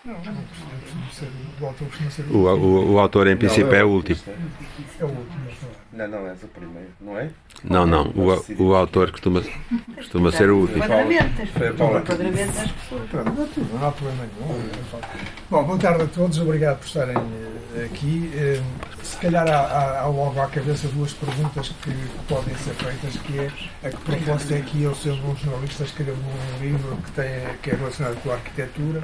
Não ser, o autor costuma ser O autor, em princípio, é o último. é o último a falar. Não, és o primeiro, não é? Não. O autor costuma ser o último. Enquadramento das pessoas. Pronto, não há problema nenhum. Bom, boa tarde a todos, obrigado por estarem aqui. Se calhar há logo à cabeça duas perguntas que podem ser feitas, que é a que proposta é que eu, sendo um jornalista, escrevo um livro que é relacionado com a arquitetura.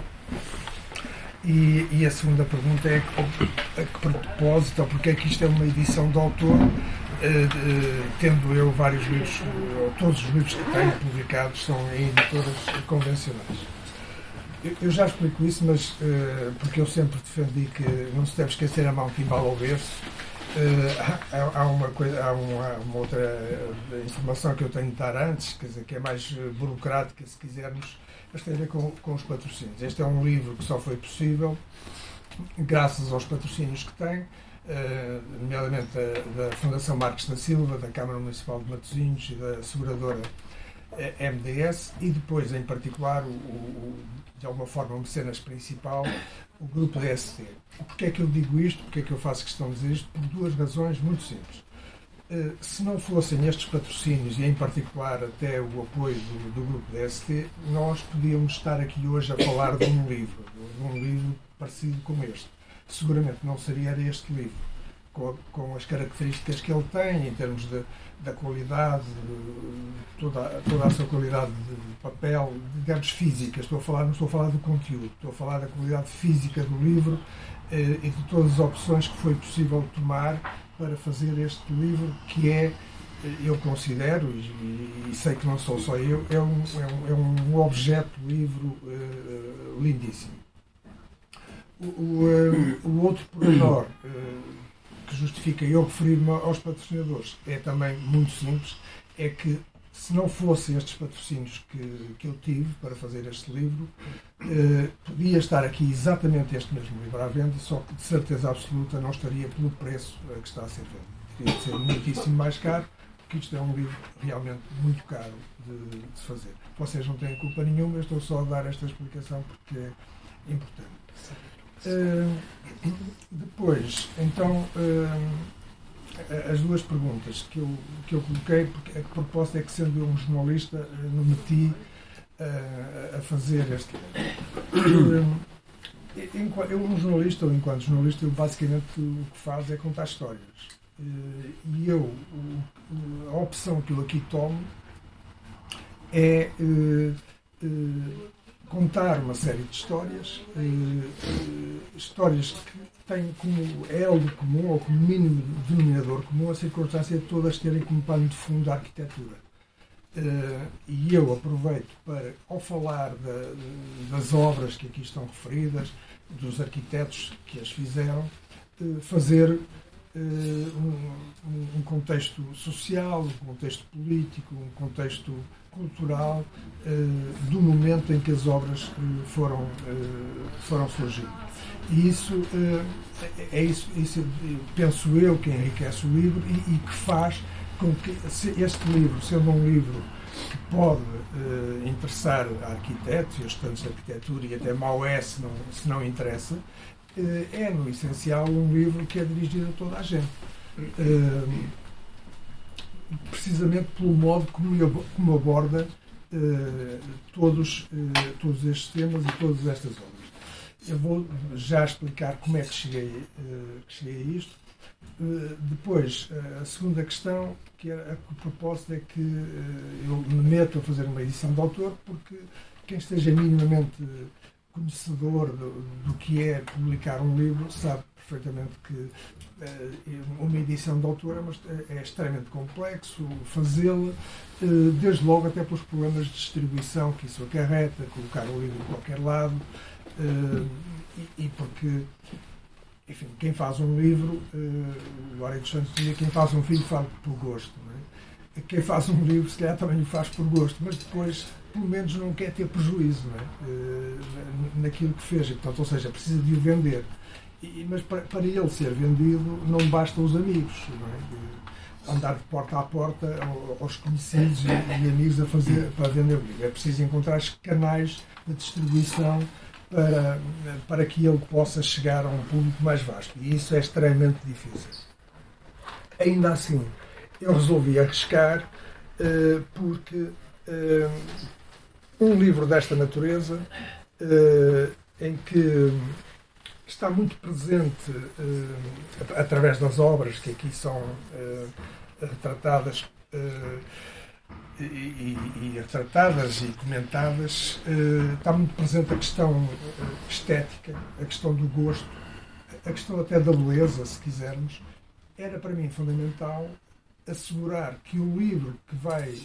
E a segunda pergunta é a que propósito, ou porque é que isto é uma edição de autor, tendo eu vários livros, todos os livros que tenho publicados são em editoras convencionais. Eu já explico isso, mas porque eu sempre defendi que não se deve esquecer a mão que embala o berço. Há uma outra informação que eu tenho de dar antes, quer dizer, que é mais burocrática, se quisermos, mas tem a ver com os patrocínios. Este é um livro que só foi possível graças aos patrocínios que tem, nomeadamente da Fundação Marques da Silva, da Câmara Municipal de Matosinhos e da seguradora MDS, e depois, em particular, de alguma forma, o mecenas principal, o grupo DST. Porquê é que eu digo isto? Porquê é que eu faço questão de dizer isto? Por duas razões muito simples. Se não fossem estes patrocínios, e em particular até o apoio do grupo DST, nós podíamos estar aqui hoje a falar de um livro parecido com este. Seguramente não seria este livro, com as características que ele tem, em termos da qualidade, toda a sua qualidade de papel, digamos, física. Não estou a falar do conteúdo, estou a falar da qualidade física do livro e de todas as opções que foi possível tomar para fazer este livro, que é, eu considero, e sei que não sou só eu, é um objeto livro lindíssimo. O outro pormenor que justifica eu referir-me aos patrocinadores é também muito simples, é que se não fossem estes patrocínios que eu tive para fazer este livro, podia estar aqui exatamente este mesmo livro à venda, só que de certeza absoluta não estaria pelo preço que está a ser vendido. Teria de ser muitíssimo mais caro, porque isto é um livro realmente muito caro de fazer. Vocês não têm culpa nenhuma, eu estou só a dar esta explicação porque é importante. Depois, então, as duas perguntas que eu coloquei, porque a proposta é que, sendo eu um jornalista, me meti a fazer este livro. Um jornalista, ou enquanto jornalista, eu basicamente o que faço é contar histórias. E a opção que eu aqui tomo é contar uma série de histórias, histórias que têm como elo comum, ou como mínimo denominador comum, a circunstância de todas terem como pano de fundo a arquitetura. E eu aproveito para, ao falar das obras que aqui estão referidas, dos arquitetos que as fizeram, fazer um contexto social, um contexto político, um contexto cultural do momento em que as obras foram surgindo. E isso penso eu, que enriquece o livro e que faz com que este livro, sendo um livro que pode interessar a arquitetos e a estudantes de arquitetura, e até mau é se não interessa, é, no essencial, um livro que é dirigido a toda a gente. Precisamente pelo modo como aborda todos estes temas e todas estas obras. Eu vou já explicar como é que cheguei a isto. Depois, a segunda questão, que a propósito, é que eu me meto a fazer uma edição de autor, porque quem esteja minimamente conhecedor do que é publicar um livro sabe perfeitamente que uma edição de autor é extremamente complexo fazê-la, desde logo até pelos problemas de distribuição que isso acarreta, colocar o livro em qualquer lado, e porque, enfim, quem faz um livro, o Loureiro dos Santos dizia, quem faz um filho faz por gosto, não é? Quem faz um livro se calhar também o faz por gosto, mas depois pelo menos não quer ter prejuízo, não é? Naquilo que fez, portanto, ou seja, precisa de o vender. Mas para ele ser vendido não bastam os amigos, não é? Andar de porta a porta aos conhecidos e amigos para vender o livro. É preciso encontrar os canais de distribuição para que ele possa chegar a um público mais vasto. E isso é extremamente difícil. Ainda assim, eu resolvi arriscar, porque um livro desta natureza, em que está muito presente, através das obras que aqui são retratadas, e retratadas e comentadas, está muito presente a questão estética, a questão do gosto, a questão até da beleza, se quisermos. Era para mim fundamental assegurar que o livro que vai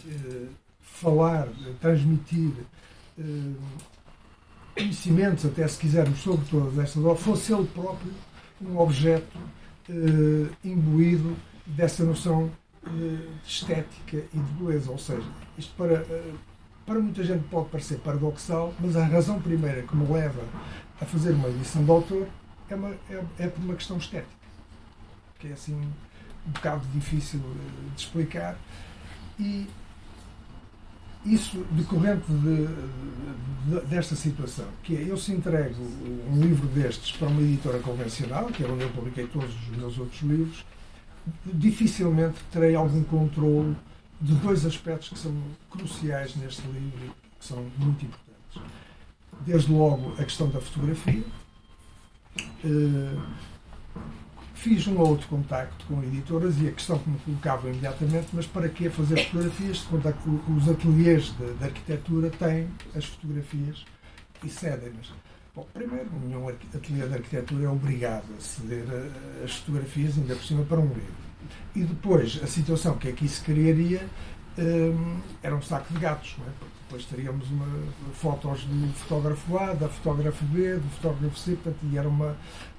falar, transmitir conhecimentos, até se quisermos, sobre todas estas obras, fosse ele próprio um objeto imbuído dessa noção de estética e de beleza. Ou seja, isto para muita gente pode parecer paradoxal, mas a razão primeira que me leva a fazer uma edição de autor é por uma questão estética, que é assim um bocado difícil de explicar, e isso decorrente desta situação, que é, eu se entrego um livro destes para uma editora convencional, que é onde eu publiquei todos os meus outros livros, dificilmente terei algum controle de dois aspectos que são cruciais neste livro e que são muito importantes. Desde logo, a questão da fotografia. Fiz um ou outro contacto com editoras e a questão que me colocava imediatamente: mas para que fazer fotografias? Os ateliês de arquitetura têm as fotografias e cedem-nas. Bom, primeiro, nenhum ateliê de arquitetura é obrigado a ceder as fotografias, ainda por cima, para um livro. E depois, a situação que aqui se criaria era um saco de gatos, não é? Porque depois teríamos fotos do fotógrafo A, da fotógrafo B, do fotógrafo C, portanto, e era uma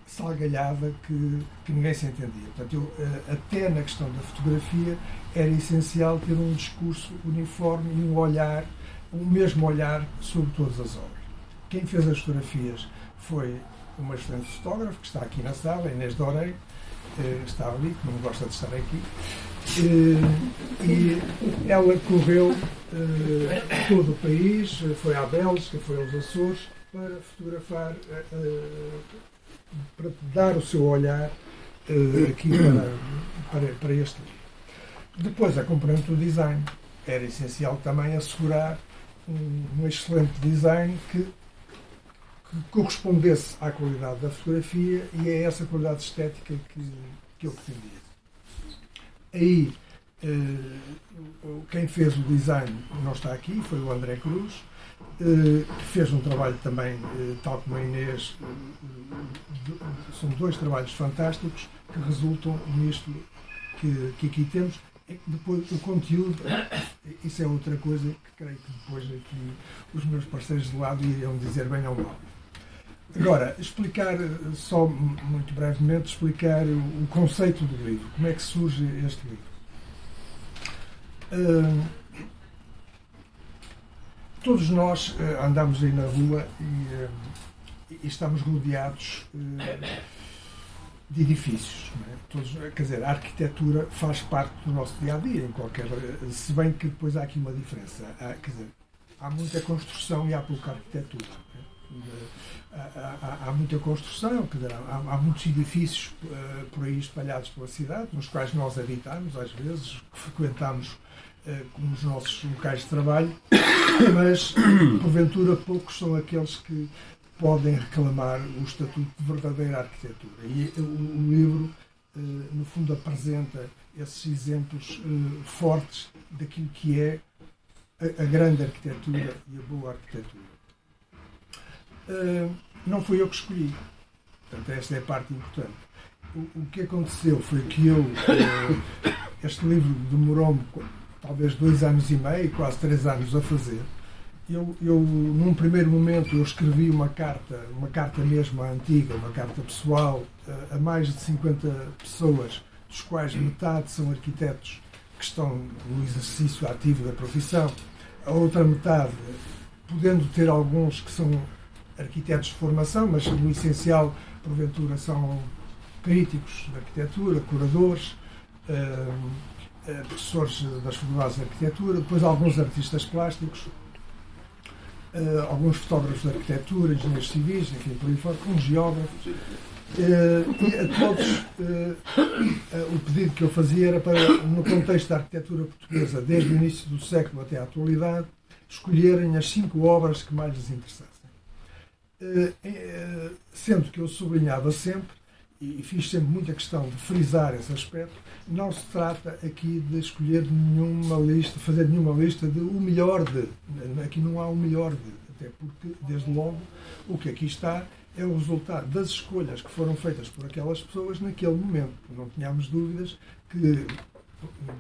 salgalhada que ninguém se entendia. Portanto, até na questão da fotografia, era essencial ter um discurso uniforme e um olhar, o mesmo olhar sobre todas as obras. Quem fez as fotografias foi uma excelente fotógrafa, que está aqui na sala, Inês Dorei, está ali, que não gosta de estar aqui, e ela correu todo o país, foi à Bélgica, foi aos Açores, para fotografar, para dar o seu olhar aqui para este livro. Depois, a componente do design. Era essencial também assegurar um excelente design que correspondesse à qualidade da fotografia e a essa qualidade estética que eu pretendia. Aí, quem fez o design não está aqui, foi o André Cruz, que fez um trabalho também, tal como a Inês, são dois trabalhos fantásticos que resultam nisto que aqui temos. Depois, o conteúdo, isso é outra coisa que creio que depois aqui os meus parceiros de lado iriam dizer bem ou mal. Agora, explicar, só muito brevemente, explicar o conceito do livro. Como é que surge este livro? Todos nós andamos aí na rua e estamos rodeados de edifícios. Não é? Todos, quer dizer, a arquitetura faz parte do nosso dia-a-dia, em qualquer, se bem que depois há aqui uma diferença. Quer dizer, há muita construção e há pouca arquitetura. Há muita construção, quer dizer, há muitos edifícios por aí espalhados pela cidade, nos quais nós habitamos, às vezes, que frequentamos como os nossos locais de trabalho, mas, porventura, poucos são aqueles que podem reclamar o estatuto de verdadeira arquitetura. E o livro, no fundo, apresenta esses exemplos fortes daquilo que é a grande arquitetura e a boa arquitetura. Não fui eu que escolhi. Portanto, esta é a parte importante. O que aconteceu foi que este livro demorou-me talvez 2 anos e meio, quase 3 anos a fazer. Eu, num primeiro momento, eu escrevi uma carta mesmo antiga, uma carta pessoal, a mais de 50 pessoas, dos quais metade são arquitetos que estão no exercício ativo da profissão, a outra metade, podendo ter alguns que são arquitetos de formação, mas no essencial, porventura, são críticos de arquitetura, curadores, professores das faculdades de arquitetura, depois alguns artistas plásticos. alguns fotógrafos de arquitetura, engenheiros civis, enfim, por aí fora, uns geógrafos. E a todos o pedido que eu fazia era para, no contexto da arquitetura portuguesa, desde o início do século até à atualidade, escolherem as 5 obras que mais lhes interessassem. Sendo que eu sublinhava sempre, e fiz sempre muita questão de frisar esse aspecto, não se trata aqui de escolher nenhuma lista, fazer nenhuma lista de o melhor de. Aqui não há o melhor de, até porque, desde logo, o que aqui está é o resultado das escolhas que foram feitas por aquelas pessoas naquele momento. Não tínhamos dúvidas que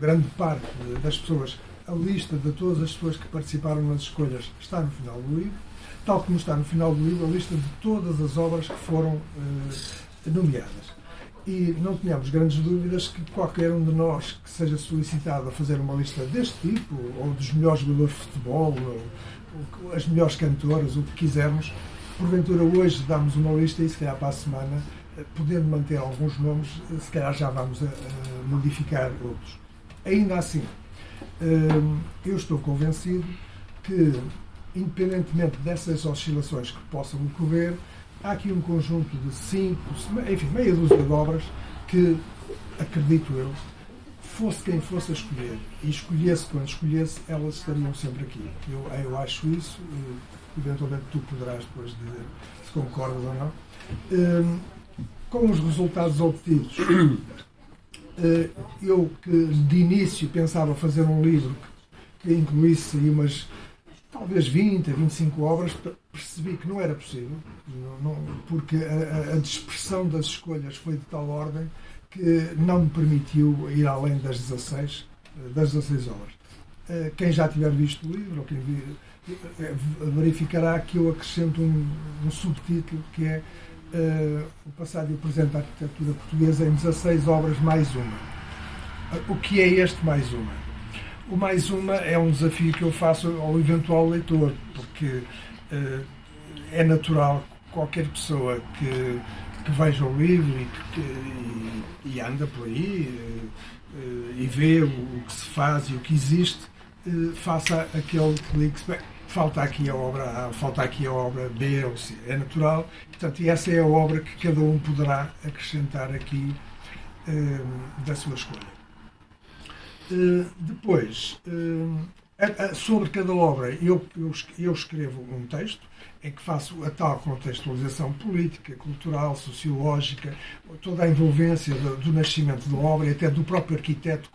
grande parte das pessoas, a lista de todas as pessoas que participaram nas escolhas está no final do livro, tal como está no final do livro a lista de todas as obras que foram nomeadas. E não tínhamos grandes dúvidas que qualquer um de nós que seja solicitado a fazer uma lista deste tipo, ou dos melhores jogadores de futebol, ou as melhores cantoras, o que quisermos, porventura hoje damos uma lista e se calhar para a semana, podendo manter alguns nomes, se calhar já vamos a modificar outros. Ainda assim, eu estou convencido que, independentemente dessas oscilações que possam ocorrer, há aqui um conjunto de 5, enfim, meia dúzia de obras que, acredito eu, fosse quem fosse a escolher, e escolhesse quando escolhesse, elas estariam sempre aqui. Eu acho isso, eventualmente tu poderás depois dizer se concordas ou não. Com os resultados obtidos, eu que de início pensava fazer um livro que incluísse umas talvez 20 a 25 obras, percebi que não era possível, porque a dispersão das escolhas foi de tal ordem que não me permitiu ir além das 16 obras. Quem já tiver visto o livro, ou quem verificará que eu acrescento um subtítulo que é o passado e o presente da arquitetura portuguesa em 16 obras mais uma. O que é este mais uma? O mais uma é um desafio que eu faço ao eventual leitor, porque é natural que qualquer pessoa que veja o livro e anda por aí e vê o que se faz e o que existe, faça aquele clique, falta aqui a obra A, falta aqui a obra B ou C. É natural, portanto, e essa é a obra que cada um poderá acrescentar aqui da sua escolha. Depois, sobre cada obra, eu escrevo um texto em que faço a tal contextualização política, cultural, sociológica, toda a envolvência do nascimento da obra e até do próprio arquiteto,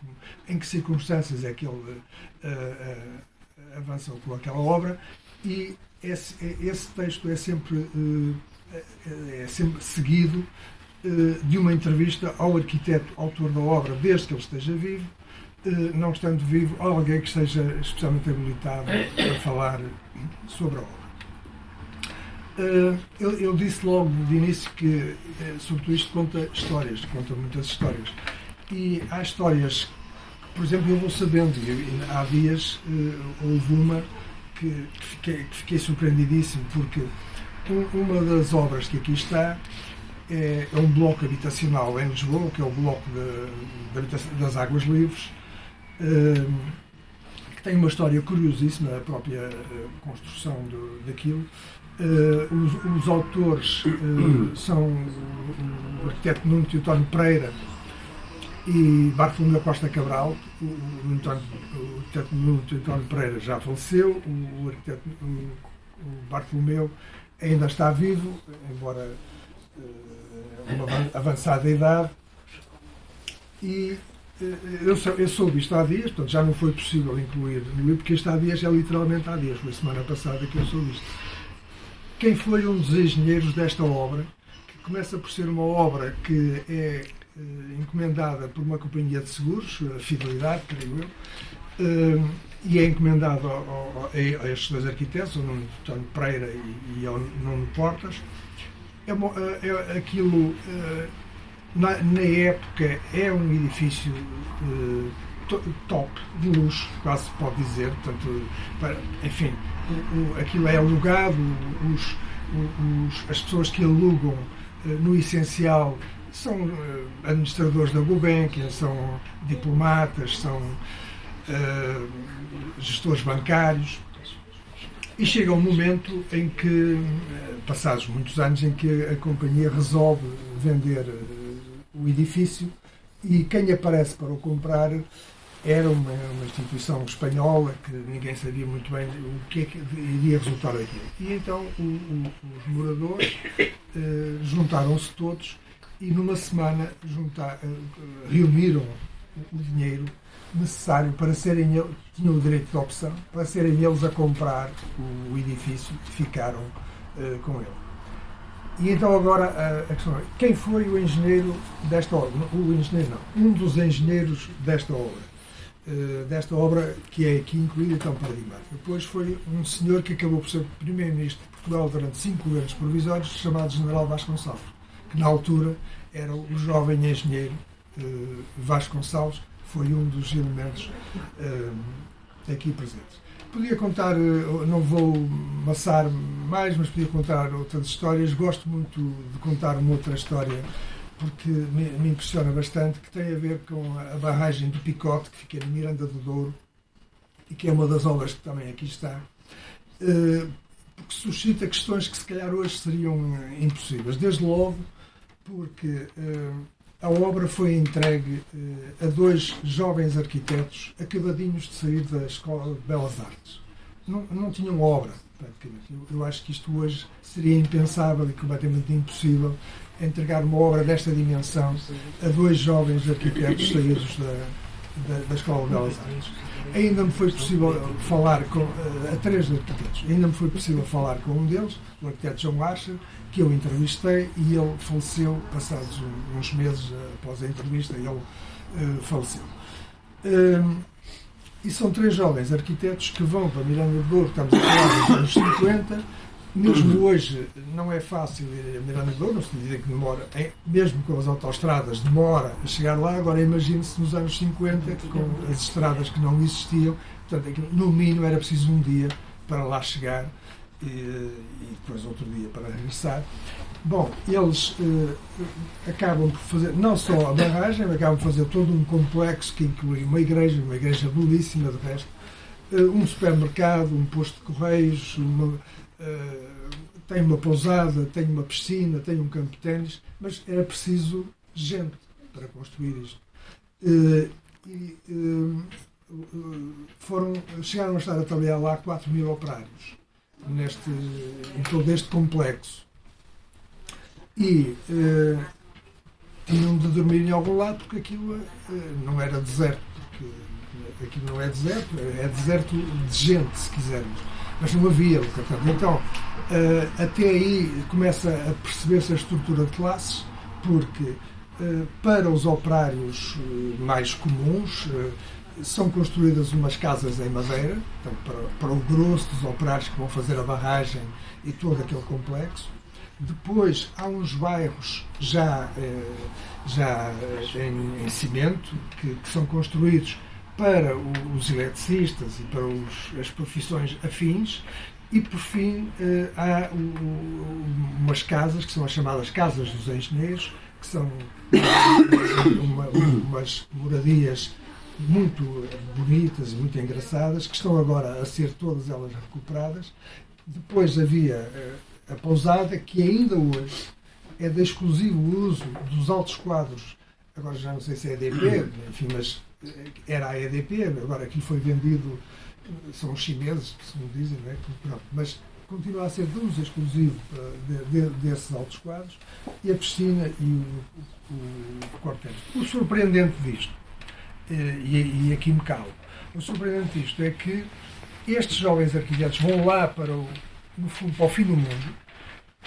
em que circunstâncias é que ele avançou com aquela obra, e esse texto é sempre seguido de uma entrevista ao arquiteto, autor da obra, desde que ele esteja vivo, não estando vivo, alguém que esteja especialmente habilitado para falar sobre a obra. Eu disse logo de início que, sobretudo, isto conta muitas histórias. E há histórias que, por exemplo, eu vou sabendo, e há dias houve uma que fiquei surpreendidíssimo, porque uma das obras que aqui está é um bloco habitacional em Lisboa, que é o bloco das Águas Livres, que tem uma história curiosíssima, a própria construção daquilo. Os autores são o arquiteto Nuno Teotónio Pereira e Bartolomeu Costa Cabral. O arquiteto Nuno Teotónio Pereira já faleceu, o arquiteto Bartolomeu ainda está vivo, embora uma avançada idade, e eu soube isto há dias, portanto já não foi possível incluir no livro, porque isto há dias é literalmente há dias, foi semana passada que eu soube isto. Quem foi um dos engenheiros desta obra, que começa por ser uma obra que é encomendada por uma companhia de seguros, a Fidelidade, creio eu, e é encomendado a estes dois arquitetos, ao Nuno Teotónio Pereira e ao Nuno Portas. Aquilo, na época, é um edifício top, de luxo, quase se pode dizer. Portanto, enfim, aquilo é alugado, as pessoas que alugam, no essencial, são administradores da Gulbenkian, são diplomatas, são gestores bancários. E chega um momento em que, passados muitos anos, em que a companhia resolve vender o edifício e quem aparece para o comprar era uma instituição espanhola que ninguém sabia muito bem o que é que iria resultar daquilo. E então os moradores juntaram-se todos e numa semana reuniram o dinheiro necessário para serem eles, tinham o direito de opção, para serem eles a comprar o edifício e ficaram com ele. E então agora a questão é, quem foi o engenheiro desta obra? O engenheiro não, um dos engenheiros desta obra que é aqui incluída tão paradigmática. Depois foi um senhor que acabou por ser primeiro-ministro de Portugal durante 5 governos provisórios, chamado General Vasconcelos, que na altura era o jovem engenheiro Vasconcelos, foi um dos elementos aqui presentes. Podia contar, não vou amassar mais, mas podia contar outras histórias. Gosto muito de contar uma outra história porque me impressiona bastante, que tem a ver com a barragem do Picote, que fica em Miranda do Douro, e que é uma das obras que também aqui está, porque suscita questões que se calhar hoje seriam impossíveis. Desde logo porque a obra foi entregue a 2 jovens arquitetos acabadinhos de sair da Escola de Belas Artes. Não tinham obra, praticamente. Eu acho que isto hoje seria impensável e completamente impossível entregar uma obra desta dimensão a 2 jovens arquitetos saídos da Escola de Belas Artes. Ainda me foi possível falar a 3 arquitetos. Ainda me foi possível falar com um deles, o arquiteto João Archer, que eu entrevistei, e ele faleceu passados uns meses após a entrevista. Ele faleceu. E são 3 jovens arquitetos que vão para Miranda do Douro, estamos a falar dos anos 50. Mesmo hoje não é fácil ir a Miranda do Douro, não se diz que demora, mesmo com as autoestradas, demora a chegar lá. Agora imagine-se nos anos 50, com as estradas que não existiam, portanto, no mínimo era preciso um dia para lá chegar e depois outro dia para regressar. Bom, eles acabam por fazer não só a barragem, mas acabam por fazer todo um complexo que inclui uma igreja belíssima de resto, um supermercado, um posto de correios, tem uma pousada, tem uma piscina, tem um campo de ténis, mas era preciso gente para construir isto. Chegaram a estar a trabalhar lá 4.000 operários em todo este complexo. E tinham de dormir em algum lado, porque aquilo não era deserto, porque aquilo não é deserto de gente, se quisermos. Mas não havia, portanto. Então, até aí começa a perceber-se a estrutura de classes, porque para os operários mais comuns são construídas umas casas em madeira, portanto, para o grosso dos operários que vão fazer a barragem e todo aquele complexo. Depois há uns bairros já em cimento que são construídos para os eletricistas e para as profissões afins. E, por fim, há umas casas, que são as chamadas Casas dos Engenheiros, que são umas moradias muito bonitas e muito engraçadas, que estão agora a ser todas elas recuperadas. Depois havia a pousada, que ainda hoje é de exclusivo uso dos altos quadros, agora já não sei se é EDP, enfim, mas era a EDP, agora aqui foi vendido, são os chineses, segundo dizem, não é? Pronto, mas continua a ser de uso exclusivo desses altos quadros, e a piscina e o quartel. O surpreendente disto, e aqui me calo, o surpreendente disto é que estes jovens arquitetos vão lá no fundo, para o fim do mundo,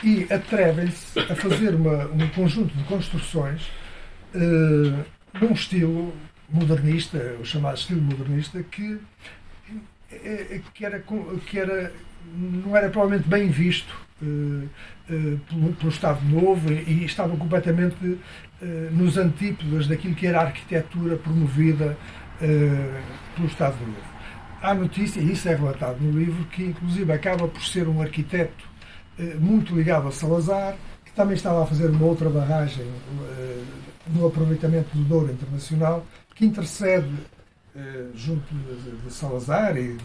e atrevem-se a fazer um conjunto de construções num estilo modernista, o chamado estilo modernista, que não era provavelmente bem visto pelo Estado Novo, e estava completamente nos antípodas daquilo que era a arquitetura promovida pelo Estado Novo. Há notícia, e isso é relatado no livro, que inclusive acaba por ser um arquiteto muito ligado a Salazar, que também estava a fazer uma outra barragem no aproveitamento do Douro Internacional, que intercede junto de Salazar e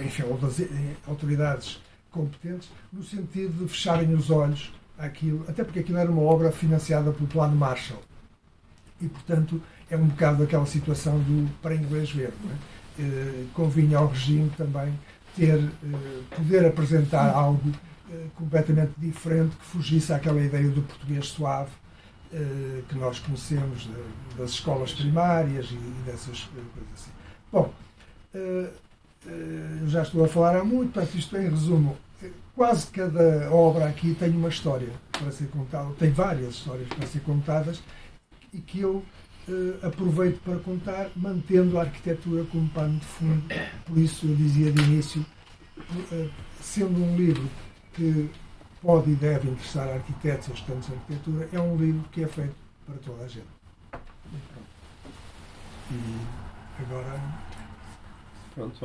enfim, ou das autoridades competentes, no sentido de fecharem os olhos àquilo, até porque aquilo era uma obra financiada pelo Plano Marshall. E, portanto, é um bocado aquela situação do para inglês ver. Não é? Convinha ao regime também poder apresentar algo completamente diferente, que fugisse àquela ideia do português suave que nós conhecemos das escolas primárias e dessas coisas assim. Bom, eu já estou a falar há muito, portanto, isto em resumo, quase cada obra aqui tem uma história para ser contada, tem várias histórias para ser contadas e que eu aproveito para contar, mantendo a arquitetura como pano de fundo. Por isso eu dizia de início, sendo um livro que pode e deve interessar a arquitetos e estudantes de arquitetura, é um livro que é feito para toda a gente. E agora... Pronto, vamos